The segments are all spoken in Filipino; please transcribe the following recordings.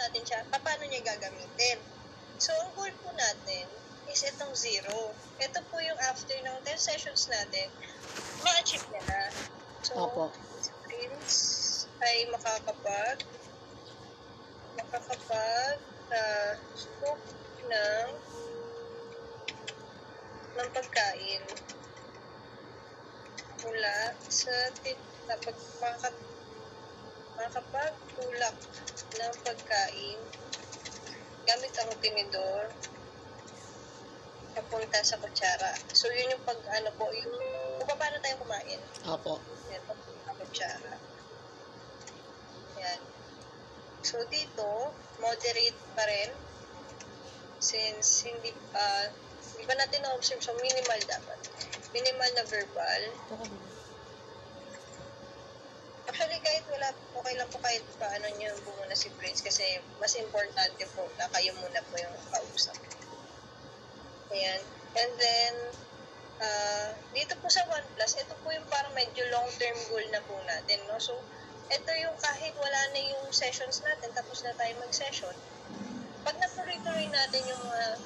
natin siya, paano niya gagamitin. So, ang goal po natin is itong 0. Ito po yung after ng 10 sessions natin, ma-achieve niya na. So, Opo. si Prince ay makakapag scoop ng pagkain mula sa makakapagtulak ng pagkain gamit ang tinidor papunta sa kutsara. So, yun yung kung paano tayo kumain. Opo. Yan, papunta sa kutsara. Yan. So, dito, moderate pa rin. Since hindi pa natin na-observe, so minimal dapat. Minimal na verbal. Actually, kahit wala, okay lang po kahit paano niyo muna si Prince kasi mas importante po na kayo muna po yung kausap. Ayan. And then, dito po sa OnePlus, ito po yung parang medyo long-term goal na po natin, no? So, ito yung kahit wala na yung sessions natin, tapos na tayo mag-session, pag natuloy-tuloy natin yung mga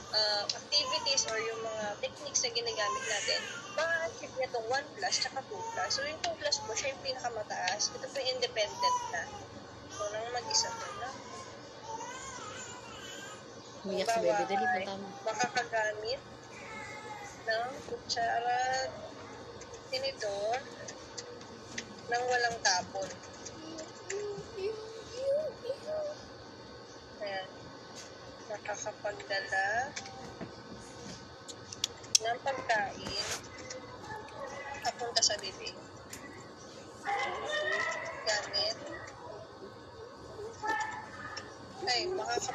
activities or yung mga techniques na ginagamit natin, ma-achieve niya itong 1 plus tsaka 2 plus. So, yung 2 plus po, siya yung pinakamataas. Ito po yung independent na. So, nang mag-isa po na. Umiyak si Bebe, dali ba tama? Makakagamit ng kutsara tinidor nang walang tapon. Ayan. Nakakapagdala ng pagkain papunta sa bibig. Gamit.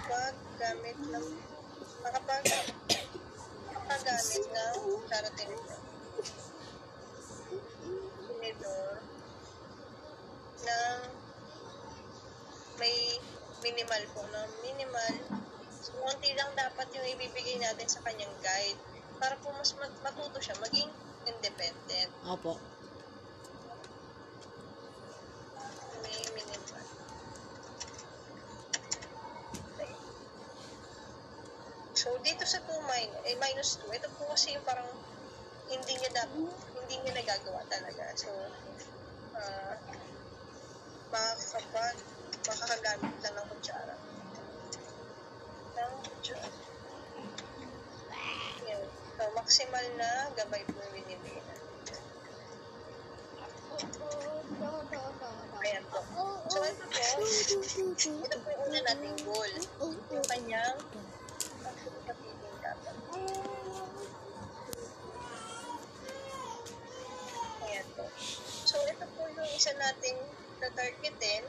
Makakagamit ng tinidor ng may minimal po, no? Minimal. So, konti lang dapat yung ibibigay natin sa kanyang guide para po mas matuto siya maging independent. Opo. May minimal. Okay. So, dito sa minus 2, ito po kasi yung parang hindi niya nagagawa talaga. So, makakagamit lang ng kutsara. Yan. So, maximal na gabay po yung binibigay natin. Ayan po. So, ito po yung una nating goal. Yung kanyang kapiling dapat. Ayan po. So, ito po yung isa nating targetin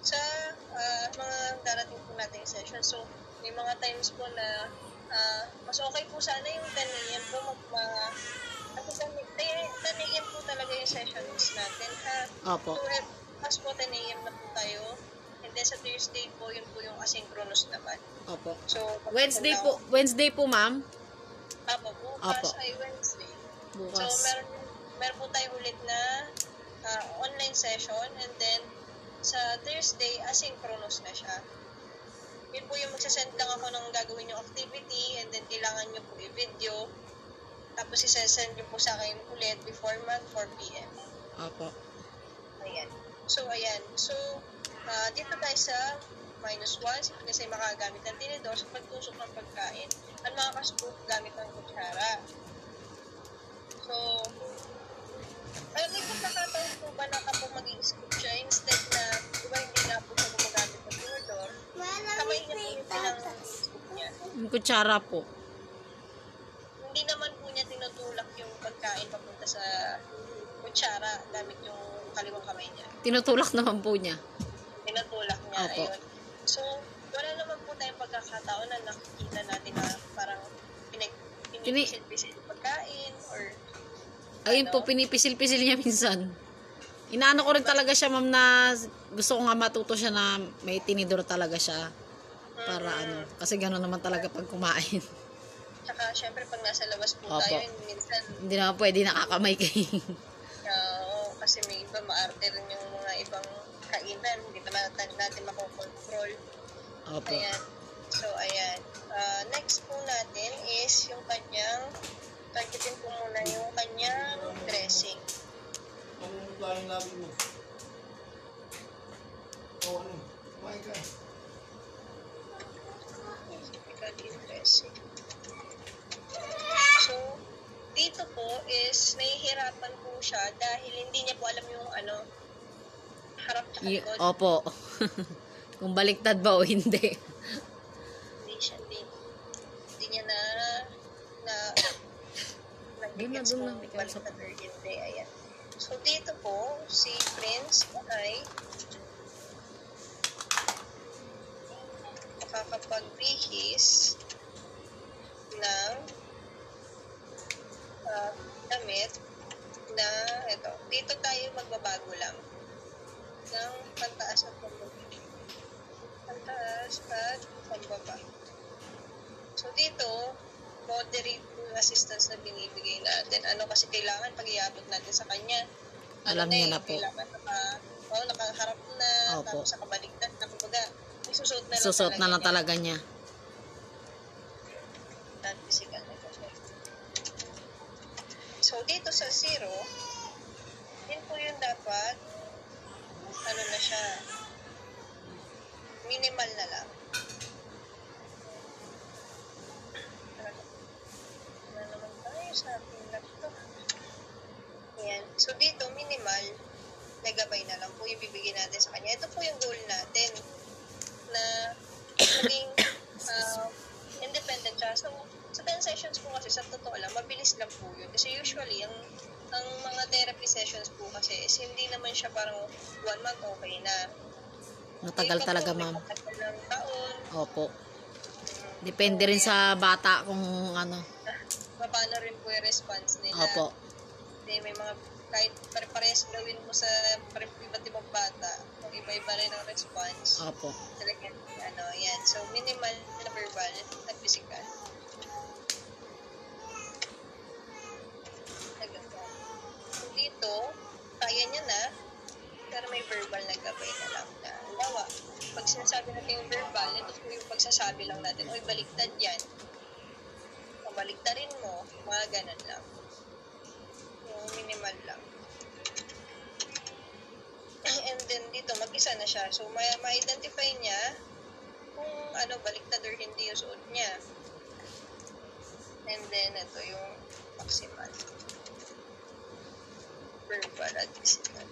sa mga darating po nating session. So, may mga times po na mas okay po sana yung 10 a.m. po kasi 10 a.m. po talaga yung sessions natin, ha? Opo. So, mas po 10 a.m. na po tayo. And then sa Thursday po, yun po yung asynchronous naman. Opo. So, Wednesday po, ma'am? Apo, bukas ay Wednesday. Bukas. So, meron po tayo ulit na online session, and then sa Thursday, asynchronous na siya. Yun po yung magsasend lang ako ng gagawin yung activity, and then kailangan nyo po i-video. Tapos isasend nyo po sa akin ulit before mag 4 p.m. Opo. Ayan. So, ayan. So, dito tayo sa minus 1, kasi makagamit ng tinidor sa pagtusok ng pagkain at makakascoop gamit ng kutsara. So, may pagkakataon po ba na kapag mag-i-scoop siya, instead na, diba hindi na po siya gumagamit ng tinidor, kamay niya po yung pinang-scoop niya. Yung kutsara po. Hindi naman po niya tinutulak yung pagkain papunta sa kutsara gamit yung kaliwang kamay niya. Tinutulak naman po niya. Tinutulak niya, Opo. ayun. So, wala naman po tayong pagkakataon na nakikita natin na parang pinipisil-pisil yung pagkain or Ayun po, pinipisil-pisil niya minsan. Inaano ko rin talaga siya, ma'am, na gusto ko nga matuto siya na may tinidor talaga siya. Para kasi gano'n naman talaga pag kumain. Tsaka, syempre, pag nasa labas po Opo. tayo, minsan, Hindi naman pwede nakakamay kayo. kasi may iba, maarte rin yung mga ibang kainan. Hindi naman natin makokontrol. Opo. Ayan. So, ayan. Next po natin is yung kanyang, targetin po muna yung kanyang dressing. Ano yung flying labi mo? O ano? Kumain ka. Typically dressing. So, dito po is nahihirapan po siya dahil hindi niya po alam yung harap sa likod. Opo. Kung baliktad ba o hindi. Hindi niya na Doon na. baliktad or hindi. Ayan. So, dito po, si Prince ay makakapagbihis ng damit na ito. Dito tayo magbabago lang ng pantaas at pambaba. Pantaas at pambaba. So, dito, moderate yung assistance na binibigay natin. Ano kasi kailangan pag iabot natin sa kanya. Alam niya na po. Kailangan nakaharap na, Opo. tapos sa kabaliktad na kumbaga, isusuot na lang Susuot na lang talaga niya. At physical na kasi. So, dito sa 0, yun po yung dapat, na siya, minimal na lang. Naman tayo sa ating laptop. Ayan. So, dito, minimal, megabay na lang po yung bibigyan natin sa kanya. Ito po yung goal natin na maging independent siya. So, sa 10 sessions po kasi, sa totoo lang, mabilis lang po yun. Kasi usually, ang mga therapy sessions po kasi is hindi naman siya parang 1 month okay na. Matagal talaga, ma'am. Matagal ng taon. Opo. Depende rin sa bata kung ano. Paano rin po yung response nila. Opo. Kasi may mga, kahit pare-parehas gawin mo sa iba't ibang bata, kung iba-iba rin ang response. Opo. Talagang, yan. So, minimal na verbal at physical. So, dito, kaya niya na, pero may verbal na gabay na lang na. Halimbawa, pag sinasabi natin yung verbal, ito po yung pagsasabi lang natin, oy, baliktad yan. O, baliktarin mo, mga ganun lang. Yung minimal lang. And then, dito, mag-isa na siya. So, ma-identify niya kung baliktad or hindi yung suot niya. And then, ito yung maximal. Verbal at physical.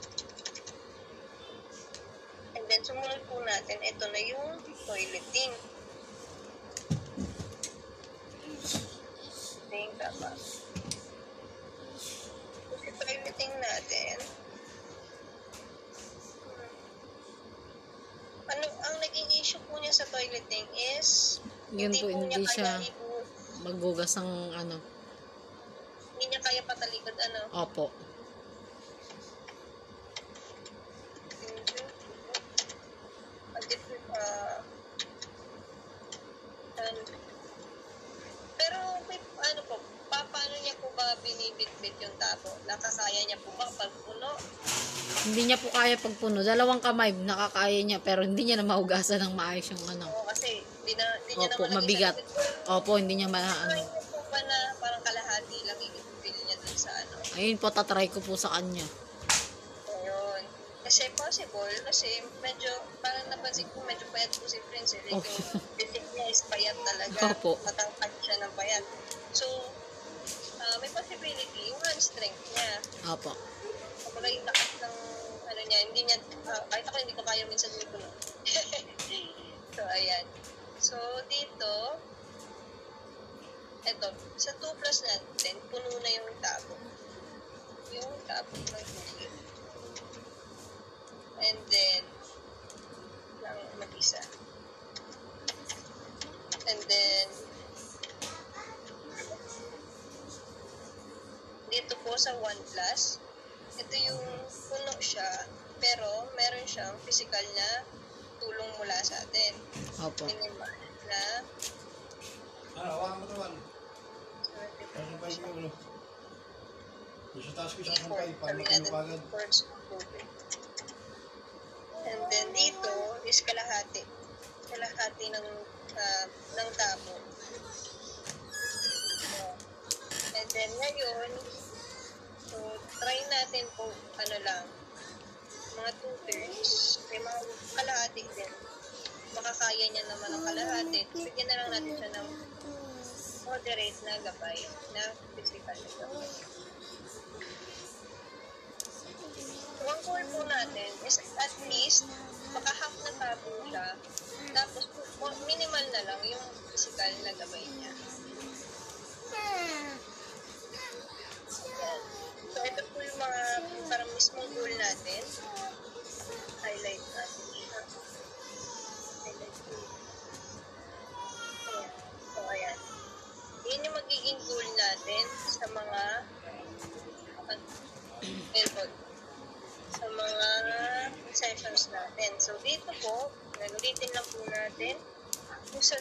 And then, sumunod po natin, ito na yung toileting. Tingin ka ba? Kasi toileting natin, ang naging issue po niya sa toileting is, Yun po, hindi niya siya kaya maghugas ng hindi niya kaya patalikod, Opo. Pero may paano niya po ba binibitbit yung tabo? Nakakaya niya po ba pag puno? Hindi niya po kaya pagpuno. 2 kamay nakakaya niya pero hindi niya na mahugasan ng maayos yung Oo, kasi hindi niya Opo, naman mabigat. Opo, hindi niya Try niya po ba na parang kalahati lang i-fill niya dun sa Ayun po, tatry ko po sa kanya. Ayun. Kasi possible, kasi medyo, parang napansin ko, medyo payat po si Prince. Yung physique niya is payat talaga. Opo. Matangkad siya ng payat. So, may possibility, yung hand strength niya. Opo. Kapag yung lakas ng, niya, hindi niya, kahit ako hindi ko kaya minsan yung puno. So, ayan. So, dito, eto, sa 2 plus natin, puno na yung tabo. Yung tabo ng tubig. And then, ng mag-isa. And then, dito po sa 1 plus, ito yung puno siya, pero meron siyang physical na tulong mula sa atin. Opo. Minimal na Hawakan mo naman. Sasampay ko yung Sa taas ko sasampay, paano kayo pagad? force of tubig. And then dito is kalahati. Kalahati ng tabo. So, and then ngayon, so try natin po ano lang, mga 2/3, may mga kalahati din. Makakaya niya naman ang kalahati. Bigyan na lang natin siya ng moderate na gabay, na physical na gabay. So, ang goal po natin is at least maka-half na tabo siya, tapos minimal na lang yung physical na gabay niya. Yan. So, ito po yung mga parang mismong goal natin. Highlight natin siya. Highlight po. Ayan. So, ayan. Yun yung magiging goal natin sa mga method. Sa mga sessions natin. So, dito po, ulitin lang po natin, kung sa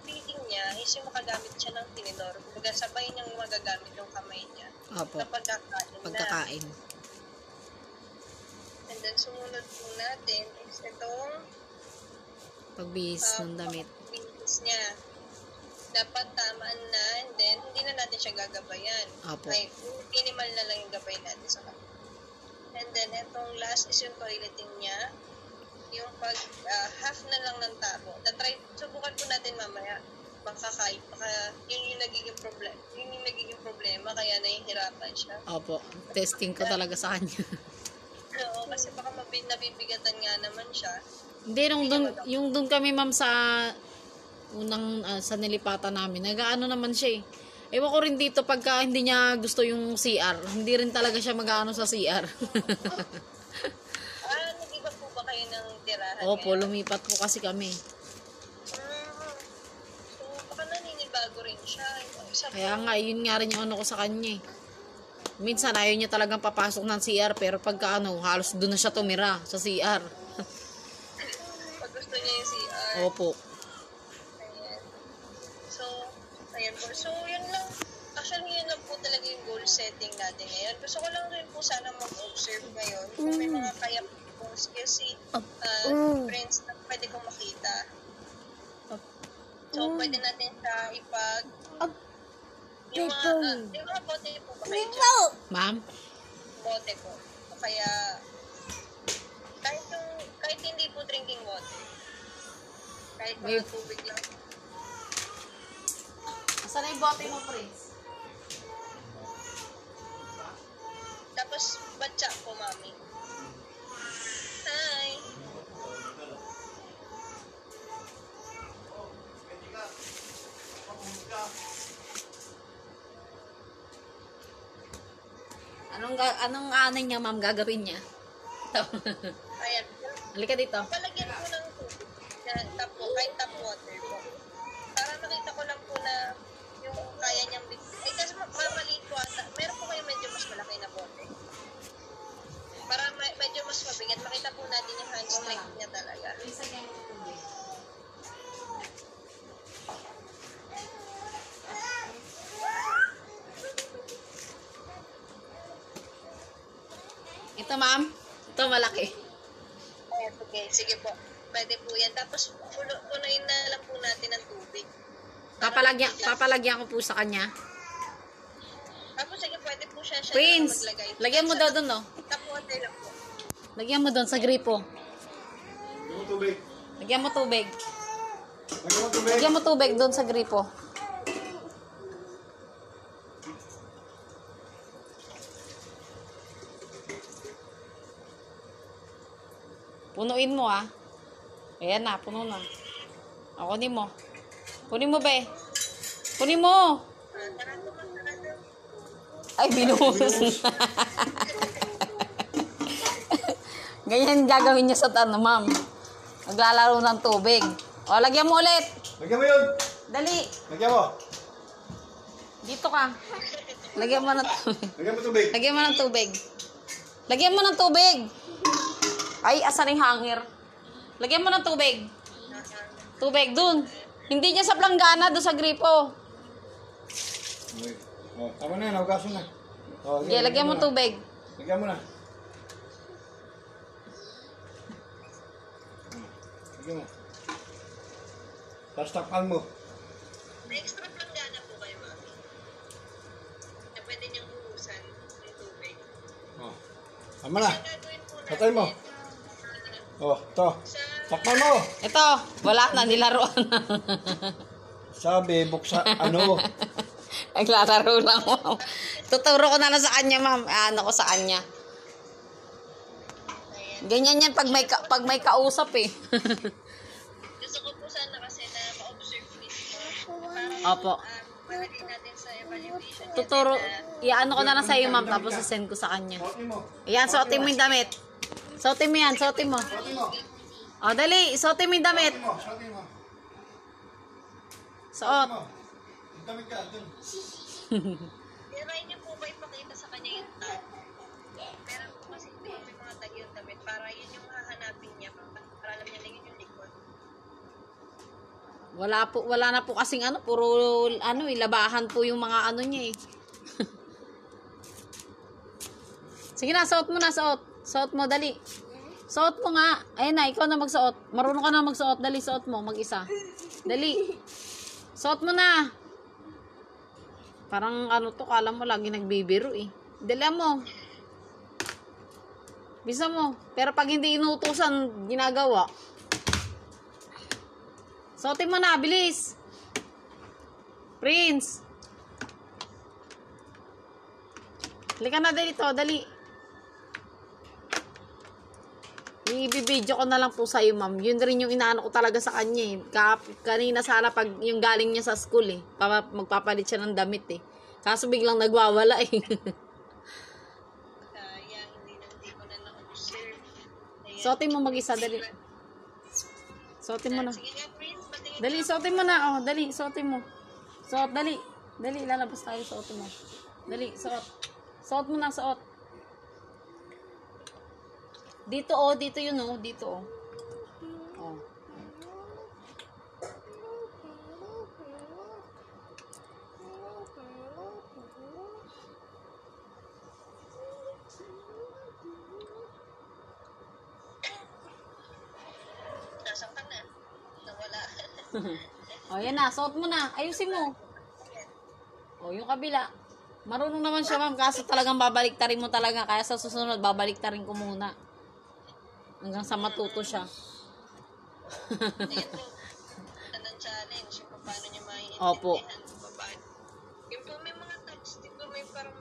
feeding niya is yung makagamit siya ng tinidor. Kumbaga, sabay niyang magagamit yung kamay niya. Opo. Sa pagkakain na. Pagkakain. And then, sumunod po natin is itong Pagbihis ng damit. pagbihis niya. Dapat tamaan na, and then, hindi na natin siya gagabayan. Opo. Ay, minimal na lang yung gabay natin sa kanya. And then, itong last is yung toileting niya. Yung pag half na lang ng tabo. Subukan po natin mamaya. Baka yun yung nagiging problema. Yun yung nagiging problema, kaya nahihirapan siya. Opo. Testing ko talaga sa kanya. Oo, kasi baka nabibigatan nga naman siya. Hindi, yung dun kami ma'am sa unang sa nilipatan namin, nag-ano naman siya eh. Ewan ko rin dito pagka hindi niya gusto yung CR, hindi rin talaga siya mag-ano sa CR. Nag-iba po ba kayo ng tirahan? Opo, lumipat po kasi kami. So, baka naninibago rin siya. Kaya nga, yun nga rin yung ano ko sa kanya eh. Minsan ayaw niya talagang papasok ng CR, pero pagka ano, halos doon na siya tumira sa CR. Pag gusto niya yung CR. Opo. Ayan. So, ayan po. So, yun lang. Actually, yun lang po talaga yung goal setting natin ngayon. Gusto ko lang rin po sana mag-observe ngayon kung may mga kaya pong skills si friends na pwede kong makita. So, pwede natin siya yung mga bote po ba kayo dyan? Ma'am? Bote po. O kaya, kahit hindi po drinking water. Kahit mga tubig lang. Saan yung bote mo, Prince? Tapos, batsa po, mami. Hi! Anong ano niya, ma'am, gagawin niya? Ayan. Halika dito. Palagyan ko ng tubig. Kahit tap water po. Para makita ko lang po na yung kaya niyang bitbit. Ay, kasi mamaliit po ata. Meron po kayo medyo mas malaki na bote. Para medyo mas mabigat. Makita po natin yung hand strength niya talaga. Ito, ma'am. Ito, malaki. Ayan, okay. Sige po. Pwede po yan. Tapos, punuin na lang po natin ng tubig. Papalagyan ko po sa kanya. Tapos, sige, pwede po siya Prince, maglagay. lagyan mo daw doon, no? Tap water lang po. Lagyan mo doon sa gripo. Yung tubig. Lagyan mo tubig. Lagyan mo tubig. Lagyan mo tubig doon sa gripo. Punuin mo, ah. Ayan na, puno na. O, kunin mo. Kunin mo, be. Kunin mo. Ay, binuhos na. Ganyan gagawin niya sa tanong, ma'am. Maglalaro ng tubig. O, lagyan mo ulit. Lagyan mo yun. Dali. Lagyan mo. Dito ka. Lagyan mo ng tubig. Lagyan mo tubig. Lagyan mo ng tubig. Lagyan mo ng tubig. Ay, asan yung hangir? Lagyan mo ng tubig. Tubig, dun. Hindi niya sa planggana, dun sa gripo. Okay. Oh, tama na, naugasan na. Oh, Okay, lagyan mo na. tubig. Lagyan mo na. Lagyan mo. Tapos takpan mo. May extra planggana po kayo, mami. Na pwede niyang buhusan ng tubig. Oh. Tama na. Ang gagawin po natin, Patay mo. Oh, to. sa Takpan mo. Ito, wala na, nilaruan na. Sabi, buksa, ano. Naglalaro lang, ma'am. Tuturo ko na lang sa kanya, ma'am. Ano ko sa kanya. ayan. Ganyan yan pag may kausap eh. Gusto ko po sana kasi na ma-observe mismo. Para Opo. madali natin sa evaluation. Tuturo, natin iano ko na lang sa iyo, ma'am, tapos send ko sa kanya. Suotin mo. Ayan, suotin mo yung damit. Suotin mo yan, suotin mo. Suotin mo. O, dali, suotin mo yung damit. Suotin mo. Suotin mo. Suot. Yung damit ka, dun. Try niyo po ba ipakita sa kanya yung tag? Meron po kasi may mga tag yung damit para yun yung hahanapin niya. Para alam niya na yun yung likod. Wala na po kasing ano, puro ano, labahan po yung mga ano niya eh. Sige na, suot mo na, suot. Suot mo, dali. Suot mo nga. Ayun na, ikaw na magsuot. Marunong ka na magsuot. Dali, suot mo, mag-isa. Dali. Suot mo na. Parang ano to, kala mo lagi nagbibiro eh. Dali mo. Bisa mo. Pero pag hindi inutusan, ginagawa. Suotin mo na, bilis. Prince. Halika na dito, dali. I-video ko na lang po sa'yo, ma'am. Yun rin yung inaano ko talaga sa kanya eh. Kanina sana pag yung galing niya sa school eh. Magpapalit siya ng damit eh. Kaso biglang nagwawala eh. Sayang, hindi ko na na-observe. Ayan. Suotin mo mag-isa, dali. Suotin mo na. Sige nga, Prince. Patingin Dali, suotin mo na. Oh, dali, suotin mo. Suot, dali. Dali, lalabas tayo, suotin mo. Dali, suot. Suot mo na, suot. Dito oh, dito yun oh, dito oh. Oh. Nasaan ka na? Nawala. Oh, yan na, suot mo na. Ayusin mo. Oh, yung kabila. Marunong naman siya, ma'am, kaso talagang babaliktarin mo talaga. Kaya sa susunod, babaliktarin ko muna. Hanggang sa matuto siya. Ayan po. Anong challenge? Kung paano niya Opo. maiintindihan kung paano. Yung po may mga touch dito, may parang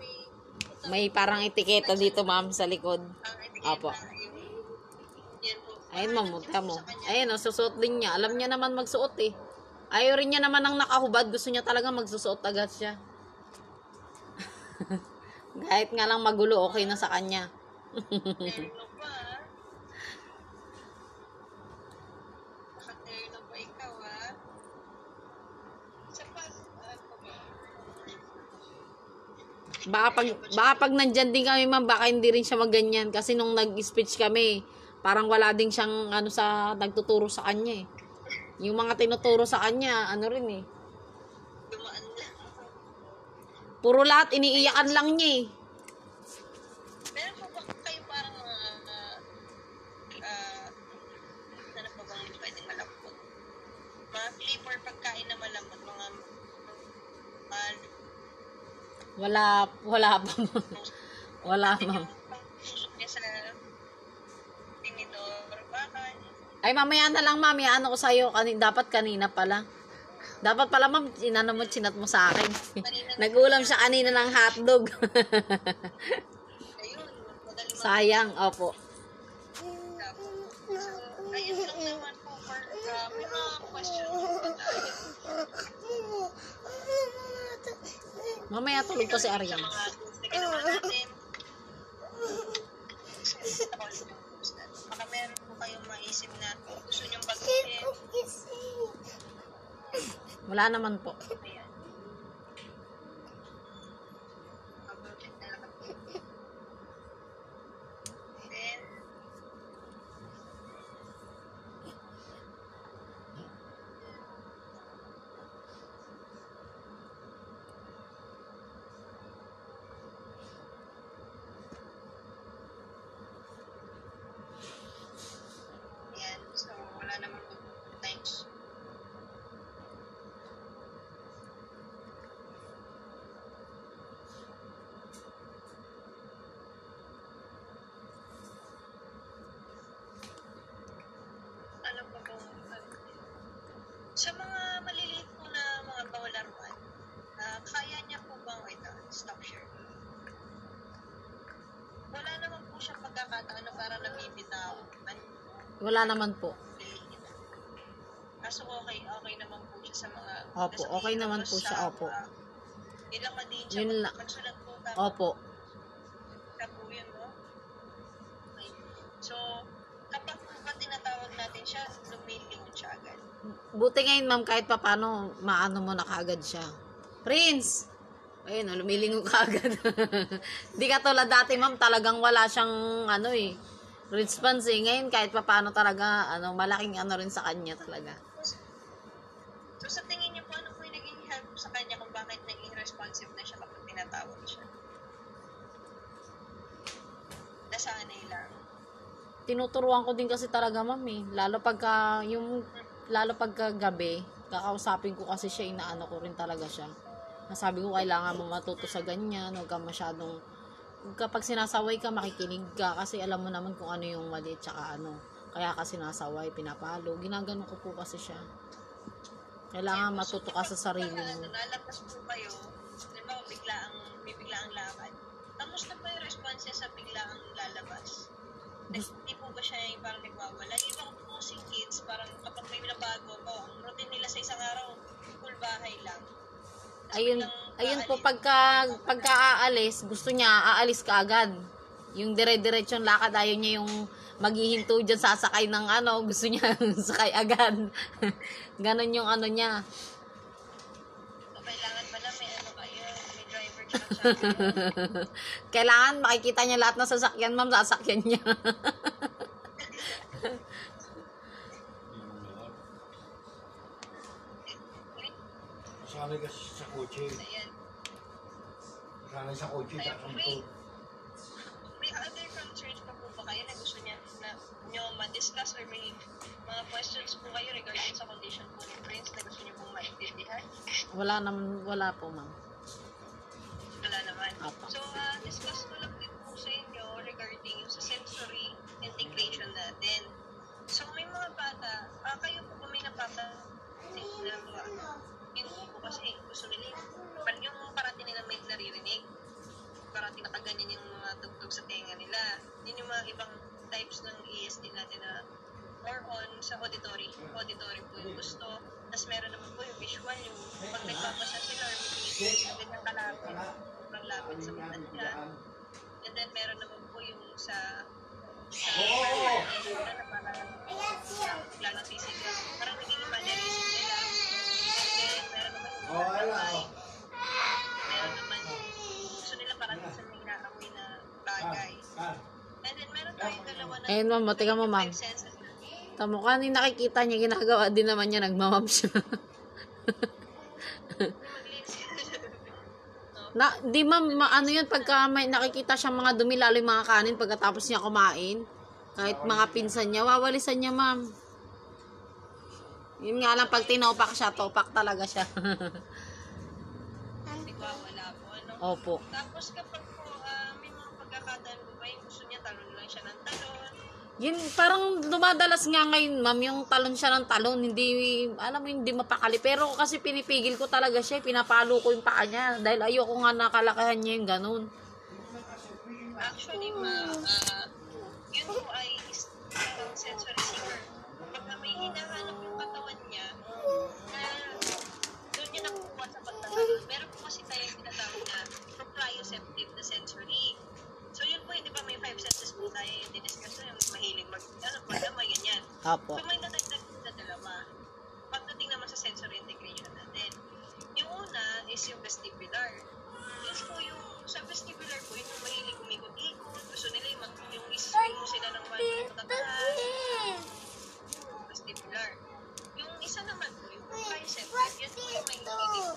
May parang etiketa dito, ma'am, sa likod. ang etiketa. Opo. Yan po. Ayun, ma'am, munta mo. Ayun, oh, susuot din niya. Alam niya naman magsuot eh. Ayaw rin niya naman ng nakahubad. Gusto niya talaga magsusuot agad siya. Kahit nga lang magulo, okay na sa kanya. Terno pa. Naka-terno pa ikaw, ha? Sa pas, Baka pag nandyan din kami, ma'am, baka hindi rin siya magganyan. Kasi nung nag-speech kami, parang wala din siyang ano sa nagtuturo sa kanya eh. Yung mga tinuturo sa kanya, ano rin eh. dumaan lang. Puro lahat, iniiyakan lang niya eh. Meron po ba kayo parang mga, ano pa bang pwedeng malambot? Mga flavor pagkain na malambot, mga Wala pa, ma'am. Wala, ma'am. tusok niya sa tinidor, baka Ay, mamaya na lang, ma'am. Ano ko sa'yo. Dapat kanina pala. Dapat pala, ma'am, sinano mo, chinat mo sa akin. Nagulam siya kanina ng hotdog. ayun, madali Sayang, opo. So, ayun lang naman po for may mga questions pa tayo Mamaya tulog pa si sa Arian. mga tools na ginawa natin. Baka meron po kayong maisip na gusto niyong baguhin. Wala naman po. Ayan. Baguhin na lang. Then, ayan. So, wala naman po Wala naman po. So okay naman po siya sa mga... Opo, okay naman po siya. Opo. Ilang ka din siya. Yun lang. Magsulat po tama. Opo. Siya po yun, no? Okay. So, kapag pa tinatawag natin siya, lumilingon siya agad. Buti ngayon, ma'am, kahit papano, maano mo na kaagad siya. Prince! Ayun, lumilingon ka agad. Di ka tulad dati, ma'am, talagang wala siyang, response eh. Ngayon, kahit papano talaga, malaking rin sa kanya talaga. So, sa tingin niyo po, ano po yung naging help sa kanya kung bakit naging responsive na siya kapag tinatawag siya? Nasanay lang. Tinuturuan ko din kasi talaga, ma'am eh. Lalo pagka gabi, kakausapin ko kasi siya, inaano ko rin talaga siya. Nasabi ko, kailangan mo matuto sa ganyan, huwag ka masyadong, kapag sinasaway ka, makikinig ka, kasi alam mo naman kung ano yung mali, tsaka kaya ka sinasaway, pinapalo, ginagano ko po kasi siya. Kailangan matuto ka sa sarili mo. Nalapas po kayo, di ba, may biglaang lakad. Kamusta pa yung response niya sa biglaang lalabas? Hindi po ba siya yung parang nagwawala? Yung ibang po si kids, parang kapag may nabago po, ang routine nila sa isang araw, full bahay lang. Ayun po, pagka aalis, gusto niya, aalis ka agad. Yung dire-diretsyon lakad, ayaw niya yung maghihinto dyan, sasakay ng gusto niya sakay agad. Ganon yung niya. So, kailangan pala may driver siya. Kailangan makikita niya lahat ng sasakyan, ma'am, sasakyan niya. Sanay ka sa kotse. Sanay sa kotse, May other concerns pa po ba kayo na gusto niya na nyo ma-discuss or may mga questions po kayo regarding sa condition po ni Prince na gusto niyo pong maintindihan? Wala po, ma'am. Wala naman. Apa. So, discuss ko lang din po sa inyo regarding yung sa sensory integration natin. So, may mga bata, kayo po may napapansin na yun po kasi gusto nila yung parati nila may naririnig. Parati nakaganyan yung mga tugtog sa tenga nila. Yun yung mga ibang types ng ESD natin na more on sa auditory. Auditory po yung gusto. Tapos meron naman po yung visual, yung pag nagpapasa sila or may ganyang kalapit, sobrang lapit sa mata nila. And then meron naman po yung sa na parang lang sisigaw. Parang naging mannerism nila. And then meron naman yung meron naman gusto nila parang sa may naamoy na bagay. And then meron tayong dalawa na Ayun, ma'am, tingnan mo, ma'am. Tamo ka, nakikita niya, ginagawa din naman niya, nagmamam siya. Di ma'am, yun, pagka may nakikita siya mga dumi, lalo yung mga kanin, pagkatapos niya kumain, kahit mga pinsan niya, wawalisan niya, ma'am. Yun nga lang, pag tinopak siya, topak talaga siya. Hindi ko wala po, ano? Opo. Tapos kapag po, may mga pagkakataon po ba, yung gusto niya, talon lang siya ng talon. Yun, parang dumadalas nga ngayon, ma'am, yung talon siya ng talon, hindi, alam mo, hindi mapakali. Pero kasi pinipigil ko talaga siya, pinapalo ko yung paa niya, dahil ayoko nga nakalakahan niya yung ganun. Actually, yun po ay isang sensory seeker. Pagka may hinahanap yung katawan niya, doon niya nakukuha sa pagtatalon. Meron po kasi tayong tinatawag na proprioceptive na sensory. So yun po, di ba may 5 senses po tayo yung diniscuss na yung mahilig pagdamay, ganyan. Apo. So may nadagdag na dalawa. Pagdating naman sa sensory integration natin. Yung una is yung vestibular. Yes po, yung sa vestibular po, yung mahilig umikot-ikot, gusto nila yung isiswing mo sila ng matataas. Vestibular. Yung isa naman po, yung proprioceptive, yan po yung mahilig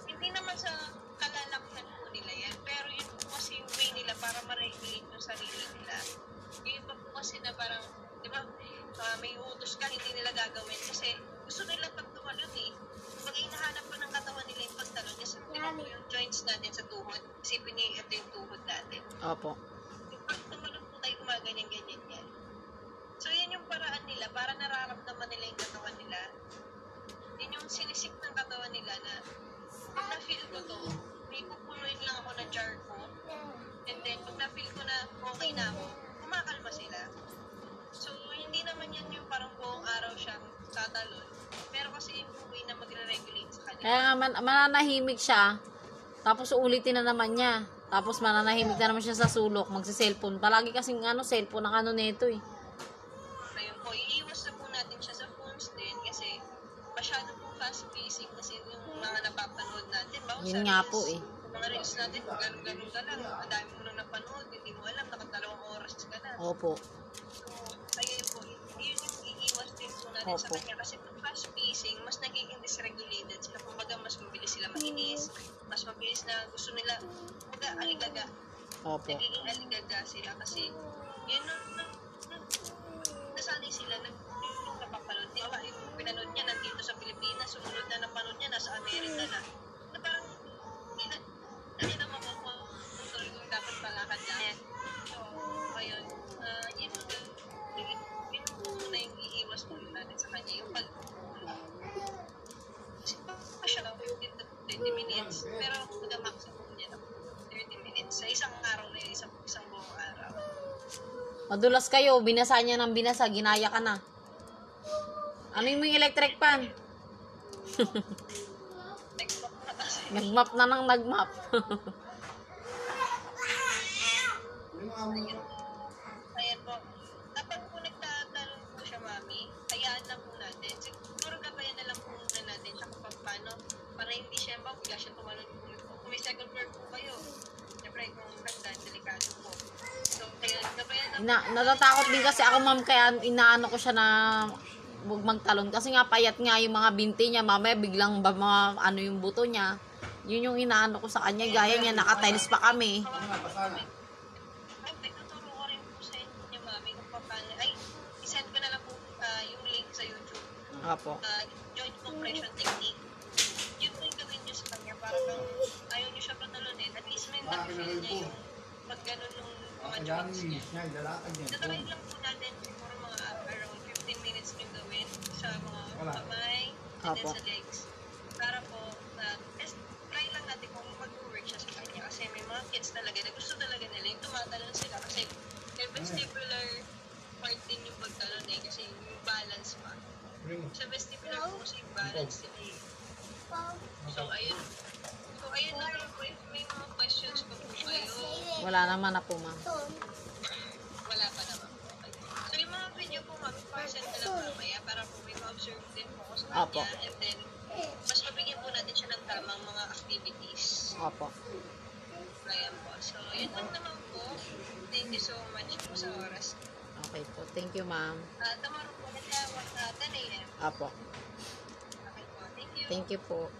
hindi naman sa kalalakihan po nila yan, pero yun po kasi yung way nila para ma-regulate yung sarili nila. Yung iba po kasi na parang, di ba, may utos ka, hindi nila gagawin kasi gusto nila pag tumalon eh. Pag hinahanap pa ng katawan nila yung pagtalon, kasi po yung joints natin sa tuhod, isipin niyo ito yung tuhod natin. Opo. Yung pag tumalon po tayo, gumaganyan-ganyan yan. So yan yung paraan nila, para nararamdaman nila yung katawan nila. Yun yung sinisik ng katawan nila na pag na-feel ko to, may pupunuin lang ako na jar ko. And then, pag na-feel ko na okay na ako, kumakalma sila. yun yung parang buong araw siyang tatalon. Pero kasi yung way na magre-regulate sa kanya. Kaya nga, mananahimik siya. Tapos ulitin na naman niya. Tapos mananahimik na naman siya sa sulok, magsa-cellphone. Palagi kasing cellphone ang nito eh. Ayun po, iiwas na po natin siya sa phones din kasi masyado po fast-pacing kasi yung mga napapanood natin. Bawang Yun nga po eh. Yung mga reels natin, ganun-ganun ka lang. Ang dami mo nang napanood, hindi mo alam, nakatalawang oras ka na. Opo. So, ayun po, yun yung iiwas din po natin sa Opo. kanya kasi pag fast-pacing, mas nagiging dysregulated sila. Kumbaga, mas mabilis sila mainis, mas mabilis na gusto nila, kumbaga, aligaga. Opo. Nagiging aligaga sila kasi yun nasanay sila yung napapanood niya. Yung pinanood niya nandito sa Pilipinas, sumunod na napanood niya nasa Amerika na. Na parang hindi na makukontrol kung dapat palakad niya. So, ayun. Yun muna yung iiwas muna natin sa kanya. Yung siya lang 15 to 20 minutes. Pero mag-maximum niya lang 30 minutes. Sa isang araw na yun, isang buong araw. Madulas kayo, binasa niya ng binasa, ginaya ka na. Ano yung electric pan? Nag-map na kasi. Nagmap na ng nagmap. Ayan po. Kapag po nagtatalon po siya, mami, hayaan lang po natin. Siguro gabayan na lang po muna natin siya kapag paano. Para hindi siya, bigla siya tumalon po. Kung may second floor po kayo, siyempre kung hagdan, delikado po. So, kaya gabayan na po. Natatakot din kasi ako, ma'am, kaya inaano ko siya na huwag magtalon. Kasi nga, payat nga yung mga binti niya. Mamaya biglang ano yung buto niya. Yun yung inaano ko sa kanya. Gaya niya, naka-tiles pa kami. Ay, tuturo ko rin po sa inyo, mami, kung paano. Ay, isend ko na lang po yung link sa YouTube. Opo. Joint compression technique. Yun po yung gawin nyo sa kanya para kung ayaw nyo siya patalunin. At least may na-feel niya yung pag ganun nung mga joints niya. Tatry lang po natin siguro mga around 15 minutes nyo gawin sa mga kamay and then sa legs. Para po, try lang natin kung mag-work siya sa kanya. Kasi may mga kids talaga na gusto talaga nila yung tumatalon sila. Kasi yung vestibular part din yung pagtalon eh. Kasi yung balance pa. Sa vestibular po kasi yung balance sila eh. So, ayun. So, ayun na lang po. If may mga questions pa po kayo, Wala naman na po, ma'am. wala pa naman po. Okay. So, yung mga video po, mami, parcel na lang mamaya para po may ma-observe din po ko sa Opo. kanya. And then, mas mabigyan po natin siya ng tamang mga activities. Opo. Ayan po. So, yun lang naman po. Thank you so much po sa oras. Okay po. Thank you, ma'am. Tomorrow po, 10 a.m. Opo. Okay po. Thank you. Thank you po.